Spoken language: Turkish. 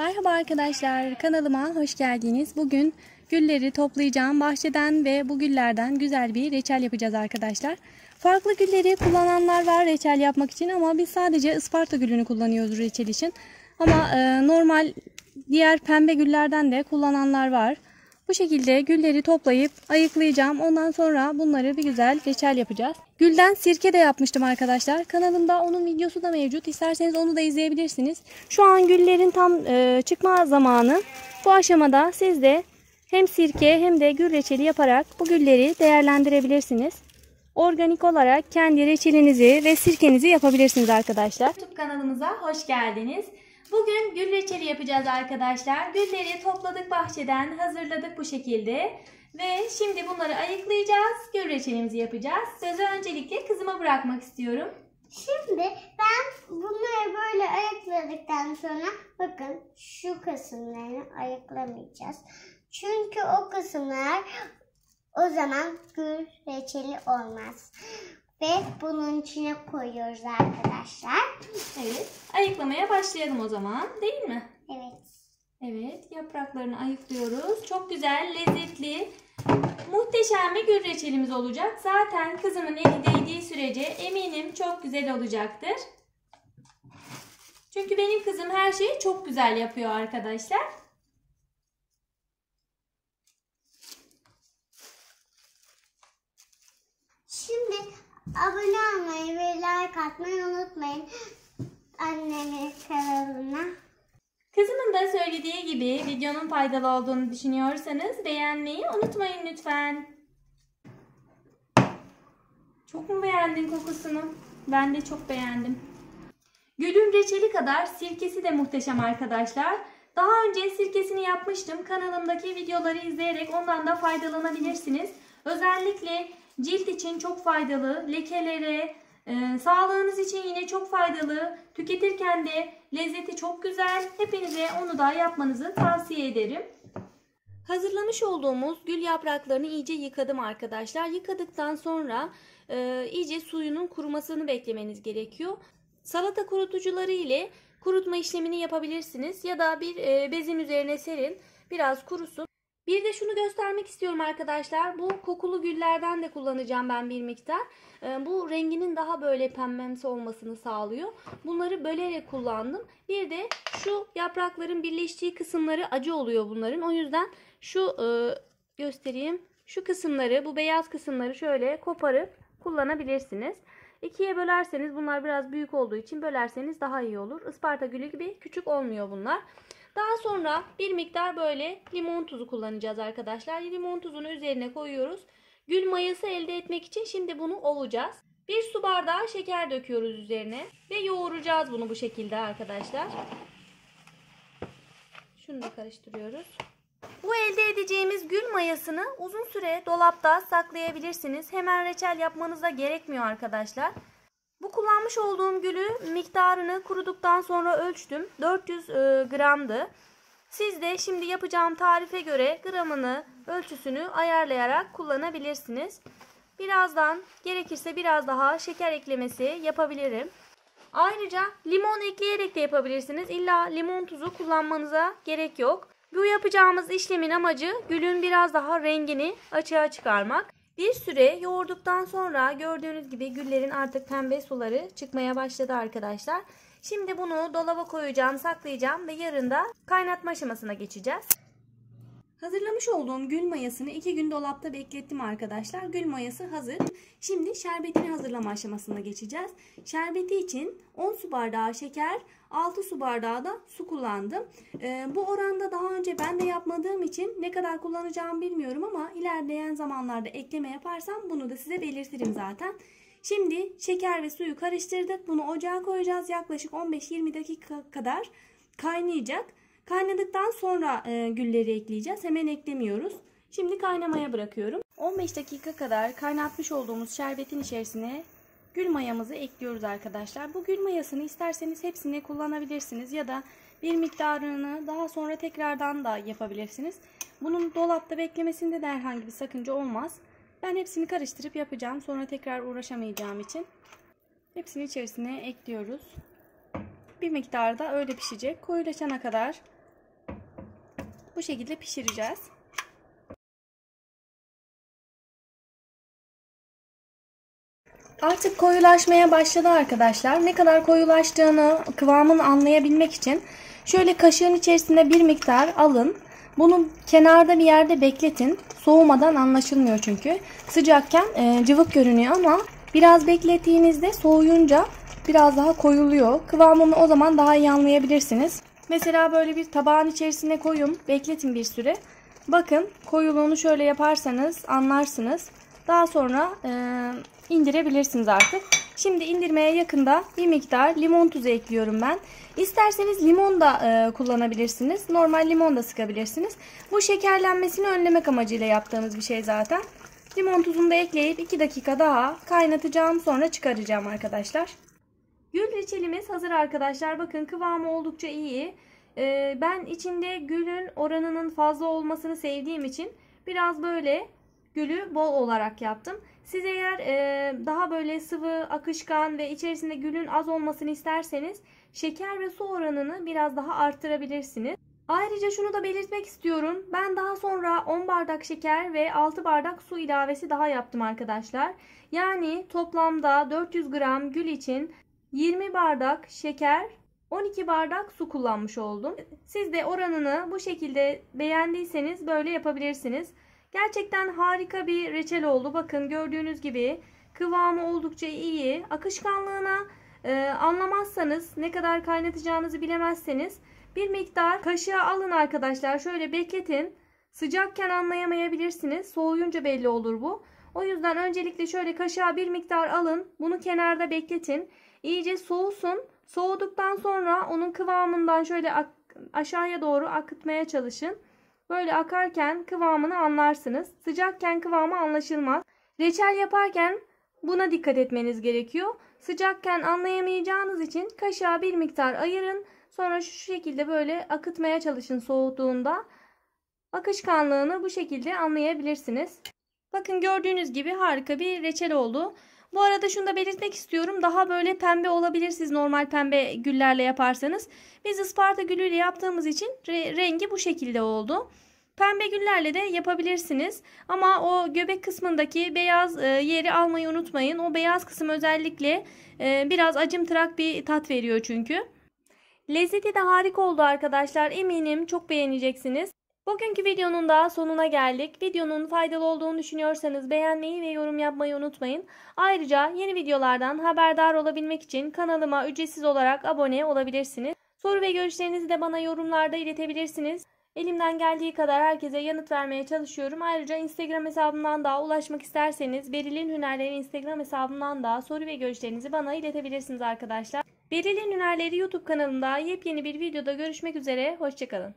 Merhaba arkadaşlar, kanalıma hoş geldiniz. Bugün gülleri toplayacağım bahçeden ve bu güllerden güzel bir reçel yapacağız arkadaşlar. Farklı gülleri kullananlar var reçel yapmak için ama biz sadece Isparta gülünü kullanıyoruz reçel için. Ama normal diğer pembe güllerden de kullananlar var. Bu şekilde gülleri toplayıp ayıklayacağım. Ondan sonra bunları bir güzel reçel yapacağız. Gülden sirke de yapmıştım arkadaşlar. Kanalımda onun videosu da mevcut. İsterseniz onu da izleyebilirsiniz. Şu an güllerin tam çıkma zamanı. Bu aşamada siz de hem sirke hem de gül reçeli yaparak bu gülleri değerlendirebilirsiniz. Organik olarak kendi reçelinizi ve sirkenizi yapabilirsiniz arkadaşlar. YouTube kanalımıza hoş geldiniz. Bugün gül reçeli yapacağız arkadaşlar. Gülleri topladık bahçeden, hazırladık bu şekilde. Ve şimdi bunları ayıklayacağız. Gül reçelimizi yapacağız. Sözü öncelikle kızıma bırakmak istiyorum. Şimdi ben bunları böyle ayıkladıktan sonra bakın şu kısımlarını ayıklamayacağız. Çünkü o kısımlar o zaman gül reçeli olmaz. Ve bunun içine koyuyoruz arkadaşlar. Evet. Ayıklamaya başlayalım o zaman. Değil mi? Evet. Evet. Yapraklarını ayıklıyoruz. Çok güzel, lezzetli, muhteşem bir gül reçelimiz olacak. Zaten kızımın eli değdiği sürece eminim çok güzel olacaktır. Çünkü benim kızım her şeyi çok güzel yapıyor arkadaşlar. Şimdi abone olmayı ve like atmayı unutmayın annemin kanalına. Kızımın da söylediği gibi videonun faydalı olduğunu düşünüyorsanız beğenmeyi unutmayın lütfen. Çok mu beğendin kokusunu? Ben de çok beğendim. Gülün reçeli kadar sirkesi de muhteşem arkadaşlar. Daha önce sirkesini yapmıştım. Kanalımdaki videoları izleyerek ondan da faydalanabilirsiniz. Özellikle cilt için çok faydalı, lekelere, sağlığınız için yine çok faydalı. Tüketirken de lezzeti çok güzel. Hepinize onu da yapmanızı tavsiye ederim. Hazırlamış olduğumuz gül yapraklarını iyice yıkadım arkadaşlar. Yıkadıktan sonra iyice suyunun kurumasını beklemeniz gerekiyor. Salata kurutucuları ile kurutma işlemini yapabilirsiniz. Ya da bir bezin üzerine serin. Biraz kurusun. Bir de şunu göstermek istiyorum arkadaşlar. Bu kokulu güllerden de kullanacağım ben bir miktar. Bu renginin daha böyle pembemsi olmasını sağlıyor. Bunları bölerek kullandım. Bir de şu yaprakların birleştiği kısımları acı oluyor bunların. O yüzden şu göstereyim. Şu kısımları, bu beyaz kısımları şöyle koparıp kullanabilirsiniz. İkiye bölerseniz, bunlar biraz büyük olduğu için bölerseniz daha iyi olur. Isparta gülü gibi küçük olmuyor bunlar. Daha sonra bir miktar böyle limon tuzu kullanacağız arkadaşlar. Limon tuzunu üzerine koyuyoruz. Gül mayası elde etmek için şimdi bunu ovacağız. Bir su bardağı şeker döküyoruz üzerine ve yoğuracağız bunu bu şekilde arkadaşlar. Şunu da karıştırıyoruz. Bu elde edeceğimiz gül mayasını uzun süre dolapta saklayabilirsiniz. Hemen reçel yapmanıza gerekmiyor arkadaşlar. Bu kullanmış olduğum gülü miktarını kuruduktan sonra ölçtüm. 400 gramdı. Siz de şimdi yapacağım tarife göre gramını, ölçüsünü ayarlayarak kullanabilirsiniz. Birazdan gerekirse biraz daha şeker eklemesi yapabilirim. Ayrıca limon ekleyerek de yapabilirsiniz. İlla limon tuzu kullanmanıza gerek yok. Bu yapacağımız işlemin amacı gülün biraz daha rengini açığa çıkarmak. Bir süre yoğurduktan sonra gördüğünüz gibi güllerin artık pembe suları çıkmaya başladı arkadaşlar. Şimdi bunu dolaba koyacağım, saklayacağım ve yarın da kaynatma aşamasına geçeceğiz. Hazırlamış olduğum gül mayasını 2 gün dolapta beklettim arkadaşlar. Gül mayası hazır. Şimdi şerbetini hazırlama aşamasına geçeceğiz. Şerbeti için 10 su bardağı şeker, 6 su bardağı da su kullandım. Bu oranda daha önce ben de yapmadığım için ne kadar kullanacağımı bilmiyorum ama ilerleyen zamanlarda ekleme yaparsam bunu da size belirtirim zaten. Şimdi şeker ve suyu karıştırdık. Bunu ocağa koyacağız. Yaklaşık 15-20 dakika kadar kaynayacak. Kaynadıktan sonra gülleri ekleyeceğiz. Hemen eklemiyoruz. Şimdi kaynamaya bırakıyorum. 15 dakika kadar kaynatmış olduğumuz şerbetin içerisine gül mayamızı ekliyoruz arkadaşlar. Bu gül mayasını isterseniz hepsini kullanabilirsiniz ya da bir miktarını daha sonra tekrardan da yapabilirsiniz. Bunun dolapta beklemesinde de herhangi bir sakınca olmaz. Ben hepsini karıştırıp yapacağım. Sonra tekrar uğraşamayacağım için hepsini içerisine ekliyoruz. Bir miktar da öyle pişecek. Koyulaşana kadar bu şekilde pişireceğiz. Artık koyulaşmaya başladı arkadaşlar. Ne kadar koyulaştığını, kıvamını anlayabilmek için şöyle kaşığın içerisinde bir miktar alın. Bunu kenarda bir yerde bekletin. Soğumadan anlaşılmıyor çünkü. Sıcakken cıvık görünüyor ama biraz beklettiğinizde soğuyunca biraz daha koyuluyor. Kıvamını o zaman daha iyi anlayabilirsiniz. Mesela böyle bir tabağın içerisine koyun, bekletin bir süre. Bakın koyuluğunu şöyle yaparsanız anlarsınız. Daha sonra indirebilirsiniz artık. Şimdi indirmeye yakında bir miktar limon tuzu ekliyorum ben. İsterseniz limon da kullanabilirsiniz. Normal limon da sıkabilirsiniz. Bu şekerlenmesini önlemek amacıyla yaptığımız bir şey zaten. Limon tuzunu da ekleyip 2 dakika daha kaynatacağım, sonra çıkaracağım arkadaşlar. Gül reçelimiz hazır arkadaşlar. Bakın kıvamı oldukça iyi. Ben içinde gülün oranının fazla olmasını sevdiğim için biraz böyle gülü bol olarak yaptım. Siz eğer daha böyle sıvı, akışkan ve içerisinde gülün az olmasını isterseniz şeker ve su oranını biraz daha arttırabilirsiniz. Ayrıca şunu da belirtmek istiyorum. Ben daha sonra 10 bardak şeker ve 6 bardak su ilavesi daha yaptım arkadaşlar. Yani toplamda 400 gram gül için 20 bardak şeker, 12 bardak su kullanmış oldum. Siz de oranını bu şekilde beğendiyseniz böyle yapabilirsiniz. Gerçekten harika bir reçel oldu. Bakın gördüğünüz gibi kıvamı oldukça iyi. Akışkanlığına anlamazsanız, ne kadar kaynatacağınızı bilemezseniz bir miktar kaşığa alın arkadaşlar. Şöyle bekletin. Sıcakken anlayamayabilirsiniz. Soğuyunca belli olur bu. O yüzden öncelikle şöyle kaşığa bir miktar alın. Bunu kenarda bekletin. İyice soğusun. Soğuduktan sonra onun kıvamından şöyle aşağıya doğru akıtmaya çalışın. Böyle akarken kıvamını anlarsınız. Sıcakken kıvamı anlaşılmaz. Reçel yaparken buna dikkat etmeniz gerekiyor. Sıcakken anlayamayacağınız için kaşığa bir miktar ayırın. Sonra şu şekilde böyle akıtmaya çalışın soğuduğunda. Akışkanlığını bu şekilde anlayabilirsiniz. Bakın gördüğünüz gibi harika bir reçel oldu. Bu arada şunu da belirtmek istiyorum. Daha böyle pembe olabilir siz normal pembe güllerle yaparsanız. Biz Isparta gülüyle yaptığımız için rengi bu şekilde oldu. Pembe güllerle de yapabilirsiniz. Ama o göbek kısmındaki beyaz yeri almayı unutmayın. O beyaz kısım özellikle biraz acımtırak bir tat veriyor çünkü. Lezzeti de harika oldu arkadaşlar. Eminim çok beğeneceksiniz. Bugünkü videonun da sonuna geldik. Videonun faydalı olduğunu düşünüyorsanız beğenmeyi ve yorum yapmayı unutmayın. Ayrıca yeni videolardan haberdar olabilmek için kanalıma ücretsiz olarak abone olabilirsiniz. Soru ve görüşlerinizi de bana yorumlarda iletebilirsiniz. Elimden geldiği kadar herkese yanıt vermeye çalışıyorum. Ayrıca Instagram hesabımdan da ulaşmak isterseniz Beril'in Hünerleri Instagram hesabından da soru ve görüşlerinizi bana iletebilirsiniz arkadaşlar. Beril'in Hünerleri YouTube kanalında yepyeni bir videoda görüşmek üzere. Hoşçakalın.